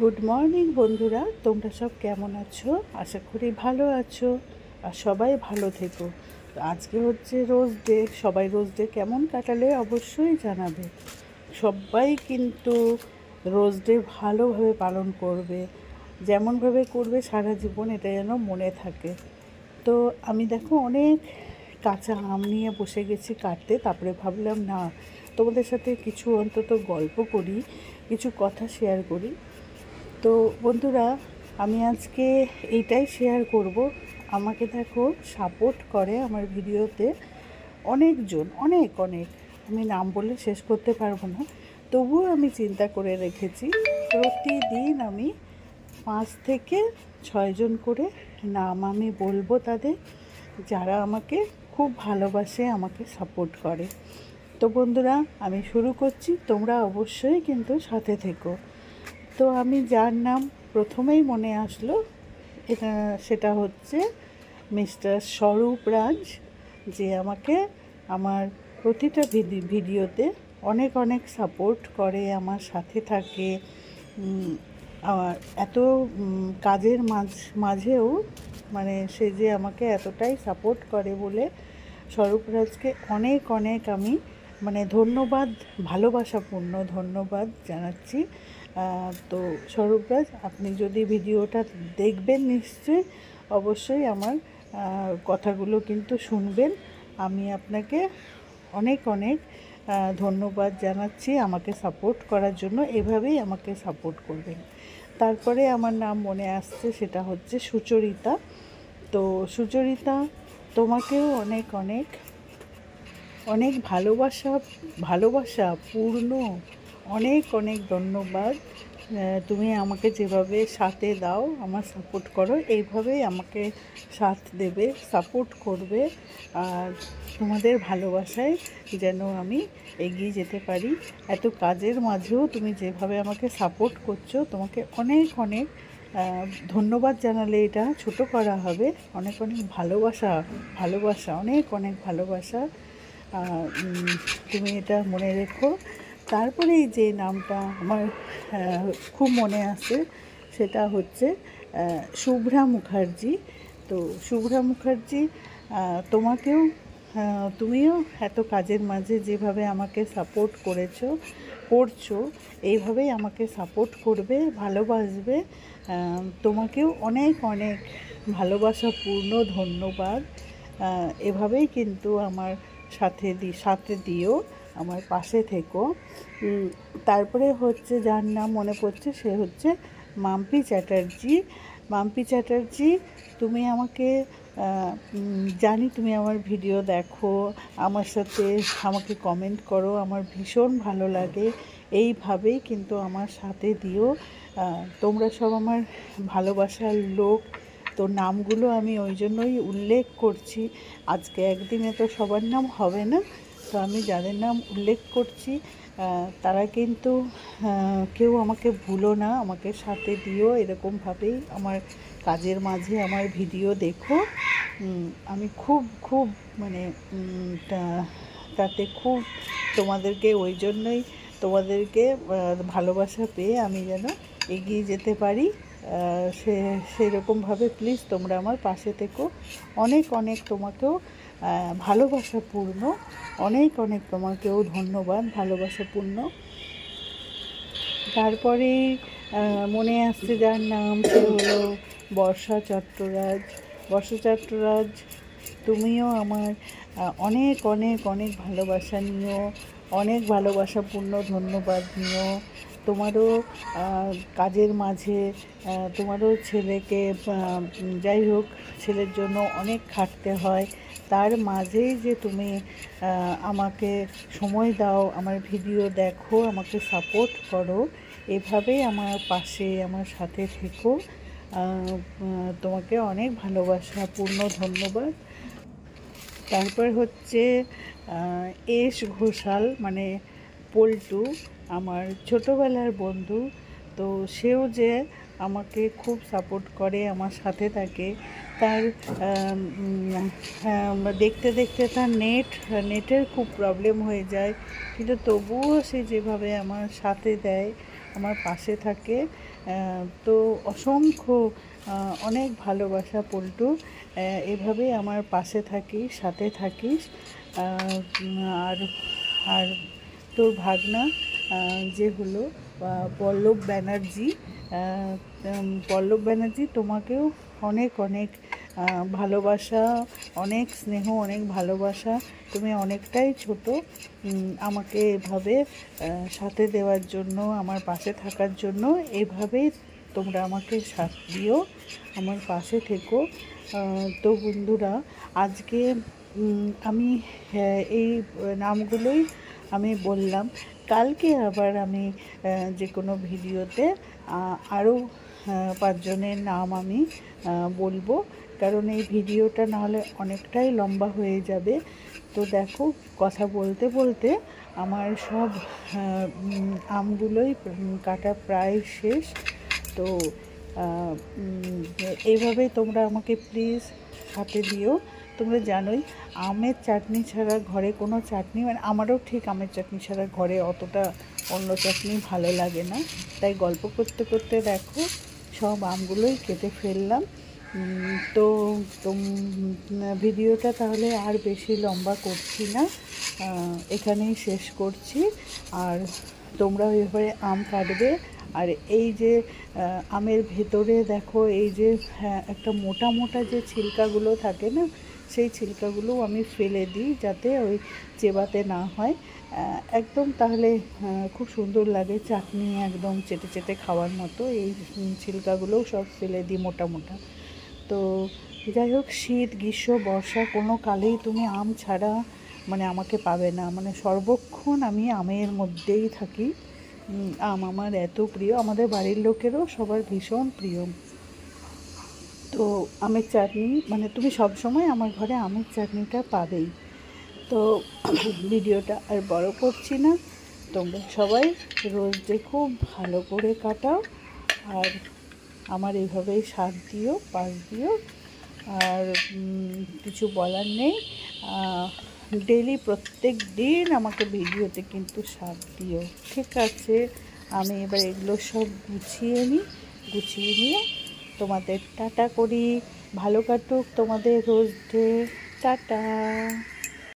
Good morning বন্ধুরা, তোমরা সব কেমন আছো? আশা করি ভালো আছো আর সবাই ভালো থেকো। তো আজকে হচ্ছে রোজ ডে। সবাই রোজ ডে কেমন কাটালে অবশ্যই জানাবে। সবাই কিন্তু রোজ ডে ভালোভাবে পালন করবে, যেমনভাবে করবে সারা জীবন এটা যেন মনে থাকে। তো আমি দেখো অনেক কাঁচা আম নিয়ে বসে গেছি কাটতে। তারপরে ভাবলাম না, তোমাদের সাথে কিছু অন্তত গল্প করি, কিছু কথা শেয়ার করি। তো বন্ধুরা, আমি আজকে এইটাই শেয়ার করব। আমাকে দেখো সাপোর্ট করে আমার ভিডিওতে অনেকজন, অনেক অনেক, আমি নাম বলে শেষ করতে পারবো না। তবুও আমি চিন্তা করে রেখেছি প্রতিদিন আমি 5 থেকে 6 জন করে নাম আমি বলবো তাদের, যারা আমাকে খুব ভালোবাসে, আমাকে সাপোর্ট করে। তো বন্ধুরা, আমি শুরু করছি, তোমরা অবশ্যই কিন্তু সাথে থেকো। তো আমি যার নাম প্রথমেই মনে আসলো, এটা সেটা হচ্ছে মিস্টার স্বরূপ রাজ, যে আমাকে আমার প্রতিটা ভিডিওতে অনেক অনেক সাপোর্ট করে, আমার সাথে থাকে। আমার এত কাজের মাঝেও মানে সে যে আমাকে এতটাই সাপোর্ট করে বলে স্বরূপ রাজকে অনেক অনেক আমি মানে ধন্যবাদ, ভালোবাসাপূর্ণ ধন্যবাদ জানাচ্ছি। তো স্বরূপ রাজ, আপনি যদি ভিডিওটা দেখবেন নিশ্চয়ই, অবশ্যই আমার কথাগুলো কিন্তু শুনবেন। আমি আপনাকে অনেক অনেক ধন্যবাদ জানাচ্ছি আমাকে সাপোর্ট করার জন্য। এভাবেই আমাকে সাপোর্ট করবেন। তারপরে আমার নাম মনে আসছে, সেটা হচ্ছে সুচরিতা। তো সুচরিতা, তোমাকেও অনেক অনেক অনেক ভালোবাসা পূর্ণ অনেক অনেক ধন্যবাদ। তুমি আমাকে যেভাবে সাথে দাও, আমার সাপোর্ট করো, এইভাবেই আমাকে সাথ দেবে, সাপোর্ট করবে। আর তোমাদের ভালোবাসায় যেন আমি এগিয়ে যেতে পারি। এত কাজের মাঝেও তুমি যেভাবে আমাকে সাপোর্ট করছো, তোমাকে অনেক অনেক ধন্যবাদ জানালে এটা ছোট করা হবে। অনেক অনেক ভালোবাসা, অনেক অনেক ভালোবাসা। তুমি এটা মনে রেখো। তারপরেই যে নামটা আমার খুব মনে আছে, সেটা হচ্ছে শুভ্রা মুখার্জি। তো শুভ্রা মুখার্জি, তোমাকেও, তুমিও এত কাজের মাঝে যেভাবে আমাকে সাপোর্ট করছো, এইভাবেই আমাকে সাপোর্ট করবে, ভালোবাসবে। তোমাকেও অনেক অনেক ভালোবাসাপূর্ণ ধন্যবাদ। এভাবেই কিন্তু আমার সাথে দিও, আমার পাশে থেকো। তারপরে হচ্ছে যার নাম মনে পড়ছে, সে হচ্ছে মাম্পি চ্যাটার্জি। মাম্পি চ্যাটার্জি, তুমি আমাকে জানি তুমি আমার ভিডিও দেখো, আমার সাথে আমাকে কমেন্ট করো, আমার ভীষণ ভালো লাগে। এইভাবেই কিন্তু আমার সাথে দিও। তোমরা সব আমার ভালোবাসার লোক। তো নামগুলো আমি ওই জন্যই উল্লেখ করছি। আজকে একদিনে তো সবার নাম হবে না, তো আমি যাদের নাম উল্লেখ করছি তারা কিন্তু কেউ আমাকে ভুলো না, আমাকে সাথে দিও। এরকমভাবেই আমার কাজের মাঝে আমার ভিডিও দেখো। আমি খুব খুব মানে তাতে খুব তোমাদেরকে, ওই জন্যই তোমাদেরকে ভালোবাসা পেয়ে আমি যেন এগিয়ে যেতে পারি। সেরকমভাবে প্লিজ তোমরা আমার পাশে থেকো। অনেক অনেক তোমাকেও ভালোবাসাপূর্ণ, অনেক অনেক তোমাকেও ধন্যবাদ, ভালোবাসাপূর্ণ। তারপরে মনে আসছে যার নাম, সে হলো বর্ষা চট্টরাজ। বর্ষা চট্টরাজ, তুমিও আমার অনেক অনেক অনেক ভালোবাসা নিও, অনেক ভালোবাসাপূর্ণ ধন্যবাদ নিও। তোমারও কাজের মাঝে তোমারও ছেলেকে, যাই হোক, ছেলের জন্য অনেক খাটতে হয়, তার মাঝেই যে তুমি আমাকে সময় দাও, আমার ভিডিও দেখো, আমাকে সাপোর্ট করো, এভাবেই আমার পাশে, আমার সাথে থেকো। তোমাকে অনেক ভালোবাসাপূর্ণ ধন্যবাদ। তারপর হচ্ছে এস ঘোষাল, মানে পল্টু, আমার ছোটোবেলার বন্ধু। তো সেও যে আমাকে খুব সাপোর্ট করে, আমার সাথে থাকে। তার দেখতে দেখতে তার নেটের খুব প্রবলেম হয়ে যায়, কিন্তু তবুও সে যেভাবে আমার সাথে দেয়, আমার পাশে থাকে। তো অসংখ্য অনেক ভালোবাসা পল্টু। এভাবেই আমার পাশে থাকিস, সাথে থাকিস। আর আর তোর ভাগনা যে হলো পল্লব ব্যানার্জি, পল্লব ব্যানার্জি তোমাকেও অনেক অনেক ভালোবাসা, অনেক স্নেহ, অনেক ভালোবাসা। তুমি অনেকটাই ছোট, আমাকে এভাবে সাথে দেওয়ার জন্য, আমার পাশে থাকার জন্য এভাবেই তোমরা আমাকে সাথ দিও, আমার পাশে থেকো। তো বন্ধুরা, আজকে আমি এই নামগুলোই আমি বললাম। কালকে আবার আমি যে কোনো ভিডিওতে আরও 5 জনের নাম আমি বলবো, কারণ এই ভিডিওটা নাহলে অনেকটাই লম্বা হয়ে যাবে। তো দেখো, কথা বলতে বলতে আমার সব আমগুলোই কাটা প্রায় শেষ। তো এইভাবে তোমরা আমাকে প্লিজ সাথে দিও। তোমরা জানোই আমের চাটনি ছাড়া ঘরে কোনো চাটনি, মানে আমারও ঠিক আমের চাটনি ছাড়া ঘরে অতটা অন্য চাটনি ভালো লাগে না। তাই গল্প করতে করতে দেখো সব আমগুলোই কেটে ফেললাম। তো ভিডিওটা তাহলে আর বেশি লম্বা করছি না, এখানেই শেষ করছি। আর তোমরা ওইভাবে আম কাটবে। আর এই যে আমের ভেতরে দেখো, এই যে একটা মোটা মোটা যে ছিলকাগুলো থাকে না, সেই ছিলকাগুলোও আমি ফেলে দিই যাতে ওই চেবাতে না হয় একদম। তাহলে খুব সুন্দর লাগে চাটনি, একদম চেটে চেটে খাওয়ার মতো। এই ছিলকাগুলোও সব ফেলে দিই মোটা মোটা। তো যাই হোক, শীত, গ্রীষ্ম, বর্ষা কোনো কালেই তুমি আম ছাড়া মানে আমাকে পাবে না। মানে সর্বক্ষণ আমি আমের মধ্যেই থাকি। আম আমার এত প্রিয়, আমাদের বাড়ির লোকেরও সবার ভীষণ প্রিয়। তো আমের চাটনি মানে তুমি সবসময় আমার ঘরে আমের চাটনিটা পাবেই। তো ভিডিওটা আর বড় করছি না, তোমরা সবাই রোজ দেখো, ভালো করে কাটাও, আর আমার এইভাবেই সাথ দিও, পাশ দিও। আর কিছু বলার নেই, ডেইলি প্রত্যেক দিন আমাকে ভিডিওতে কিন্তু সাথ দিও, ঠিক আছে? আমি এবার এগুলো সব গুছিয়ে নিয়ে তোমাদের টাটা করি। ভালো কাটুক তোমাদের রোজ ডে। টাটা।